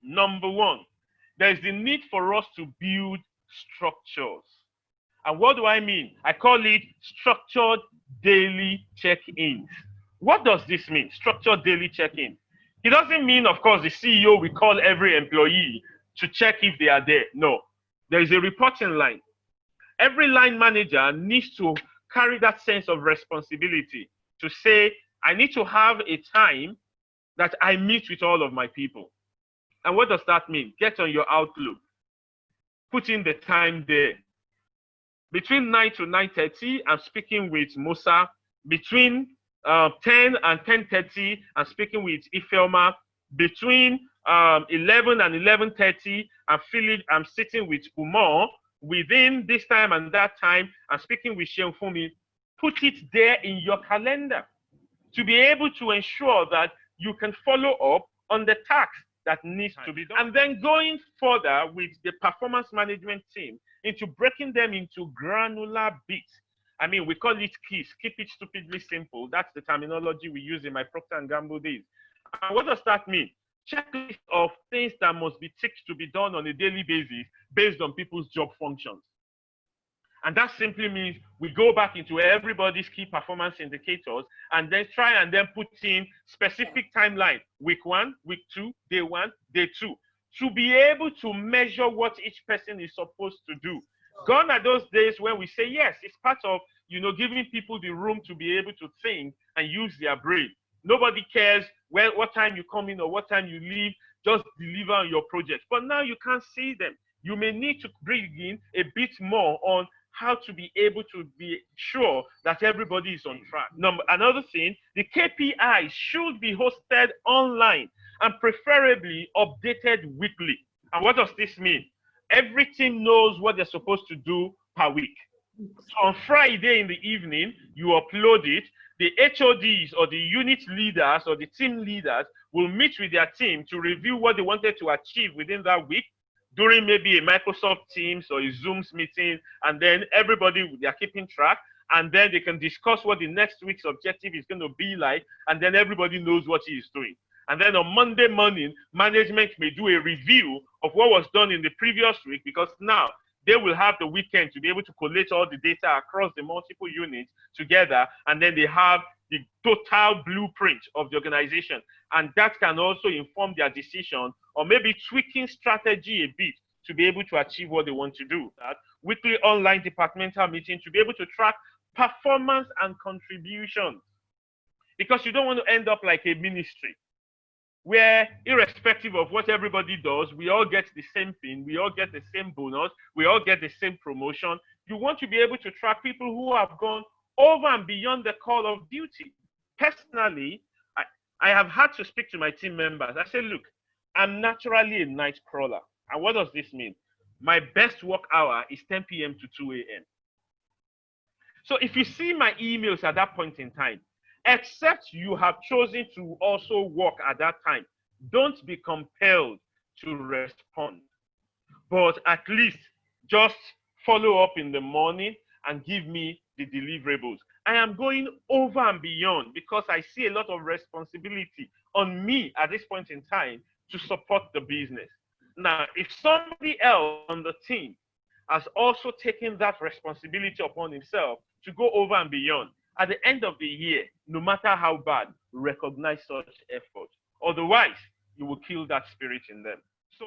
Number one, there is the need for us to build structures. And what do I mean? I call it structured daily check-ins. What does this mean? Structured daily check-in. It doesn't mean, of course, the CEO will call every employee to check if they are there. No. There is a reporting line. Every line manager needs to carry that sense of responsibility to say, I need to have a time that I meet with all of my people. And what does that mean? Get on your Outlook. Put in the time there. Between 9 to 9:30, I'm speaking with Musa. Between 10 and 10:30, I'm speaking with Ifelma. Between 11 and 11:30, I'm sitting with Umar. Within this time and that time, I'm speaking with Shenfumi. Put it there in your calendar to be able to ensure that you can follow up on the tasks that needs to be done. And then going further with the performance management team into breaking them into granular bits. I mean, we call it keys. Keep it stupidly simple. That's the terminology we use in my Procter & Gamble days. And what does that mean? Checklist of things that must be ticked to be done on a daily basis based on people's job functions. And that simply means we go back into everybody's key performance indicators and then try and then put in specific timeline, week 1, week 2, day 1, day 2, to be able to measure what each person is supposed to do. Gone are those days when we say, yes, it's part of, giving people the room to be able to think and use their brain. Nobody cares what time you come in or what time you leave, just deliver on your project. But now you can't see them. You may need to bring in a bit more on how to be able to be sure that everybody is on track. Another thing, the KPIs should be hosted online and preferably updated weekly. And what does this mean? Every team knows what they're supposed to do per week. So on Friday in the evening, you upload it. The HODs or the unit leaders or the team leaders will meet with their team to review what they wanted to achieve within that week during maybe a Microsoft Teams or a Zoom's meeting, and then everybody, they're keeping track, and then they can discuss what the next week's objective is going to be like, and then everybody knows what he is doing. And then on Monday morning, management may do a review of what was done in the previous week, because now they will have the weekend to be able to collate all the data across the multiple units together, and then they have the total blueprint of the organization. And that can also inform their decision or maybe tweaking strategy a bit to be able to achieve what they want to do. That weekly online departmental meeting to be able to track performance and contributions. Because you don't want to end up like a ministry where irrespective of what everybody does, we all get the same thing, we all get the same bonus, we all get the same promotion. You want to be able to track people who have gone over and beyond the call of duty. Personally, I have had to speak to my team members. I say, look, I'm naturally a night crawler. And what does this mean? My best work hour is 10 p.m. to 2 a.m. So if you see my emails at that point in time, except you have chosen to also work at that time, don't be compelled to respond. But at least just follow up in the morning and give me the deliverables. I am going over and beyond because I see a lot of responsibility on me at this point in time to support the business. Now, if somebody else on the team has also taken that responsibility upon himself to go over and beyond, at the end of the year, no matter how bad, recognize such effort. Otherwise, you will kill that spirit in them. So